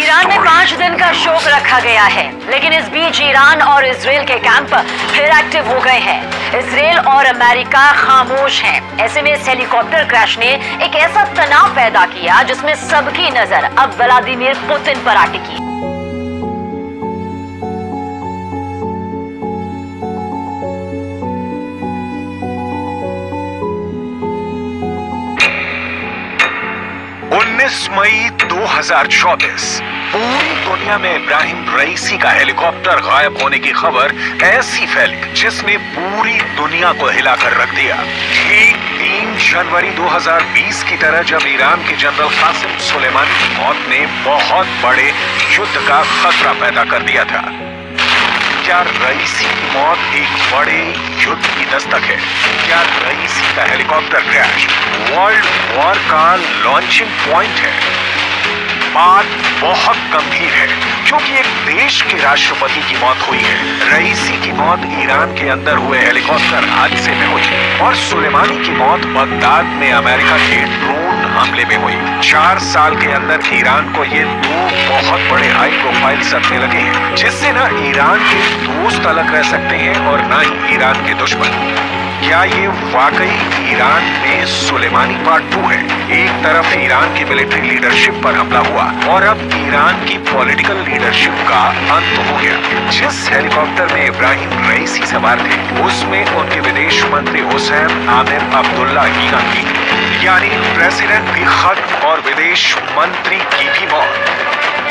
Iran में 5 दिन का शोक रखा गया है, लेकिन इस बीच ईरान और इजराइल के कैंप फिर एक्टिव हो गए हैं। इजराइल और अमेरिका खामोश हैं। ऐसे में इस हेलीकॉप्टर क्रैश ने एक ऐसा तनाव पैदा किया जिसमें सबकी नजर अब व्लादिमीर पुतिन पर आ टिकी। मई 2024 पूरी दुनिया में इब्राहिम रईसी का हेलीकॉप्टर गायब होने की खबर ऐसी फैली जिसने पूरी दुनिया को हिलाकर रख दिया। ठीक 3 जनवरी 2020 की तरह जब ईरान के जनरल कासिम सुलेमानी की मौत ने बहुत बड़े युद्ध का खतरा पैदा कर दिया था। क्या रईसी की मौत एक बड़े युद्ध की दस्तक है? क्या रईसी का हेलीकॉप्टर क्रैश वर्ल्ड वॉर का लॉन्चिंग पॉइंट है? बात बहुत गंभीर है क्योंकि एक देश के राष्ट्रपति की मौत हुई है। रईसी की मौत ईरान के अंदर हुए हेलीकॉप्टर हादसे में हुई और सुलेमानी की मौत बगदाद में अमेरिका के ड्रोन हमले में हुई। 4 साल के अंदर ईरान को ये 2 बहुत बड़े हाई प्रोफाइल सदमे लगे हैं, जिससे ना ईरान के दोस्त अलग रह सकते हैं और ना ही ईरान के दुश्मन। क्या ये वाकई ईरान में सुलेमानी पार्ट 2 है? एक तरफ ईरान की मिलिट्री लीडरशिप पर हमला हुआ और अब ईरान की पॉलिटिकल लीडरशिप का अंत हो गया। जिस हेलीकॉप्टर में इब्राहिम रईसी सवार थे उसमें उनके विदेश मंत्री हुसैन आमिर अब्दुल्लाहियान की यानी प्रेसिडेंट भी खत्म और विदेश मंत्री की भी मौत।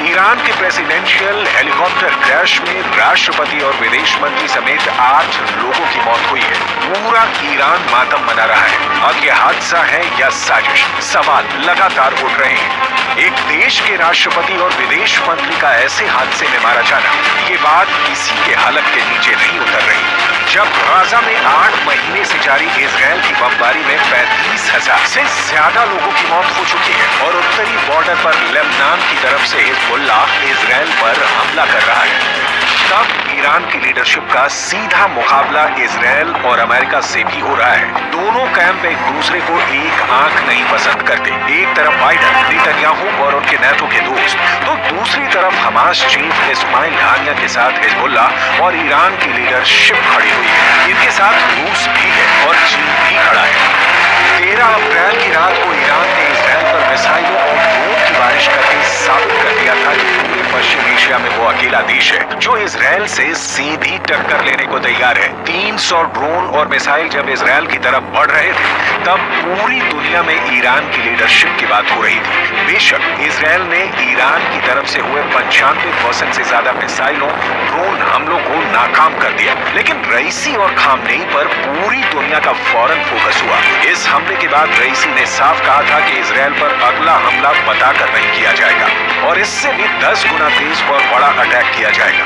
ईरान के प्रेसिडेंशियल हेलीकॉप्टर क्रैश में राष्ट्रपति और विदेश मंत्री समेत 8 लोगों की मौत हुई है। पूरा ईरान मातम मना रहा है। अब यह हादसा है या साजिश? सवाल लगातार उठ रहे हैं। एक देश के राष्ट्रपति और विदेश मंत्री का ऐसे हादसे में मारा जाना, ये बात किसी के हलक के नीचे नहीं उतर रही। जब गाजा में 8 महीने से जारी इजराइल की बमबारी में 35,000 से ज्यादा लोगों की मौत हो चुकी है और उत्तरी बॉर्डर पर लेबनान की तरफ से हिजबुल्लाह इजराइल पर हमला कर रहा है, तब ईरान की लीडरशिप का सीधा मुकाबला इजराइल और अमेरिका से भी हो रहा है। दोनों कैंप एक दूसरे को एक आंख नहीं पसंद करते। एक तरफ बाइडन, नेतन्याहू और उनके नेता के दोस्त, तो दूसरी तरफ हमास चीफ इस्माइल हानिया के साथ हिजबुल्लाह और ईरान की लीडरशिप खड़ी हुई है। इनके साथ रूस भी है और चीन भी खड़ा है। 13 अप्रैल की रात को ईरान ने इजराइल पर मिसाइलों और ड्रोन की बारिश करके साबित कर दिया था कि पूरे पश्चिम एशिया में वो अकेला देश है जो इजराइल से सीधी टक्कर लेने को तैयार है। 300 ड्रोन और मिसाइल जब इजराइल की तरफ बढ़ रहे थे तब पूरी दुनिया में ईरान की लीडरशिप की बात हो रही थी। बेशक इजराइल ने ईरान की तरफ से हुए 95% से ज्यादा मिसाइलों, ड्रोन हमलों को नाकाम कर दिया, लेकिन रईसी और खामनेई पर पूरी दुनिया का फौरन फोकस हुआ। इस हमले के बाद रईसी ने साफ कहा था कि इजराइल पर अगला हमला बताकर नहीं किया जाएगा और इससे भी 10 गुना तेज और बड़ा अटैक किया जाएगा।